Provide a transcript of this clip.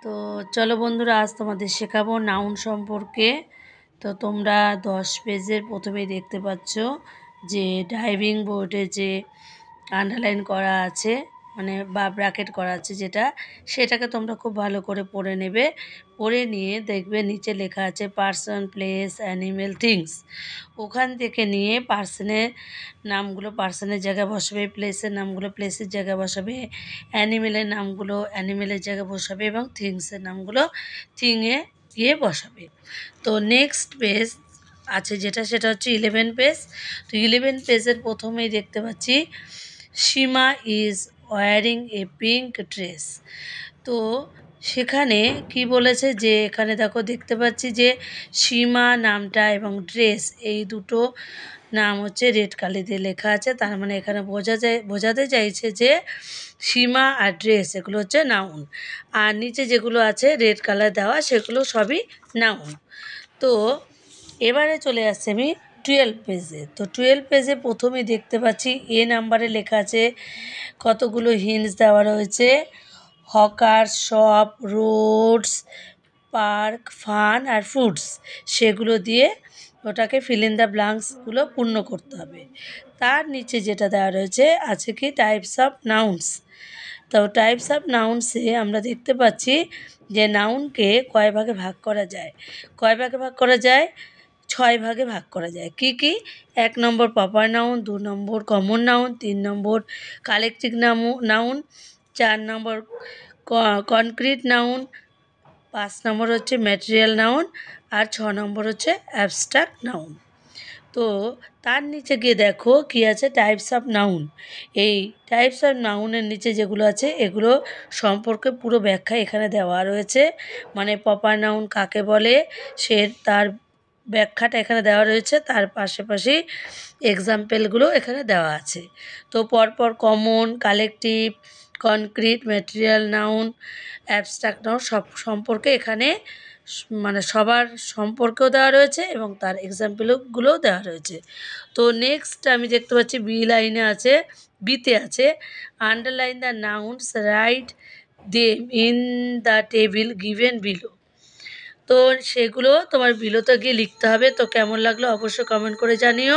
তো চলো বন্ধুরা, আজ তোমাদের শেখাবো নাউন সম্পর্কে। তো তোমরা 10 পেজের প্রথমেই দেখতে পাচ্ছ যে ড্রাইভিং বোর্ডে যে আন্ডারলাইন করা আছে, মানে বা ব্র্যাকেট করা আছে, সেটাকে তোমরা খুব ভালো করে পড়ে নেবে। পড়ে নিয়ে দেখবে নিচে লেখা আছে পার্সন, প্লেস, অ্যানিমেল, থিংস। ওখান থেকে নিয়ে পার্সনের নামগুলো পার্সনের জায়গায় বসাবে, প্লেসের নামগুলো প্লেসের জায়গায় বসাবে, অ্যানিমেলের নামগুলো অ্যানিমেলের জায়গায় বসাবে এবং থিংসের নামগুলো থিংয়ে গিয়ে বসাবে। তো নেক্সট পেজ আছে সেটা হচ্ছে 11 পেজ। তো 11 পেজের প্রথমেই দেখতে পাচ্ছি Seema is wearing a pink dress. তো সেখানে কি বলেছে যে এখানে দেখতে পাচ্ছি যে সীমা নামটা এবং ড্রেস এই দুটো নাম হচ্ছে রেড কালি দিয়ে লেখা আছে। তার মানে এখানে বোঝাতে চাইছে যে সীমা আর ড্রেস এগুলো হচ্ছে নাউন, আর নিচে যেগুলো আছে রেড কালার দেওয়া সেগুলো সবই নাউন। তো এবারে চলে আসছে আমি 12 পেজে। তো 12 পেজে প্রথমেই দেখতে পাচ্ছি এ নাম্বারে লেখা আছে কতগুলো হিন্টস দেওয়া রয়েছে, hawker, shop, roads, park, fun আর ফুডস। সেগুলো দিয়ে ওটাকে ফিল ইন দ্য ব্ল্যাঙ্কসগুলো পূর্ণ করতে হবে। তার নিচে যেটা দেওয়া রয়েছে আছে কি টাইপস অফ নাউন্স। তো টাইপস অফ নাউন্সে আমরা দেখতে পাচ্ছি যে নাউনকে কয় ভাগে ভাগ করা যায়। 6 ভাগে ভাগ করা যায়। কি 1 নম্বর প্রপার নাউন, 2 নম্বর কমন নাউন, 3 নম্বর কালেকটিভ নাউন, 4 নম্বর কনক্রিট নাউন, 5 নম্বর হচ্ছে ম্যাটেরিয়াল নাউন, আর 6 নম্বর হচ্ছে অ্যাবস্ট্রাক্ট নাউন। তো তার নিচে গিয়ে দেখো কি আছে টাইপস অফ নাউন। এই টাইপস অফ নাউনের নিচে যেগুলো আছে এগুলো সম্পর্কে পুরো ব্যাখ্যা এখানে দেওয়া রয়েছে। মানে প্রপার নাউন কাকে বলে তার ব্যাখ্যাটা এখানে দেওয়া রয়েছে, তার পাশাপাশি এক্সাম্পলগুলো এখানে দেওয়া আছে। তো পরপর common, collective, concrete, material noun, abstract noun সব সম্পর্কে এখানে মানে সবার সম্পর্কেও দেওয়া রয়েছে এবং তার এক্সাম্পলগুলোও দেওয়া রয়েছে। তো নেক্সট আমি দেখতে পাচ্ছি বিতে আছে underline the nouns, write them in the table given below. তো সেগুলো তোমার বিলোতে গিয়ে লিখতে হবে। তো কেমন লাগলো অবশ্যই কমেন্ট করে জানিও।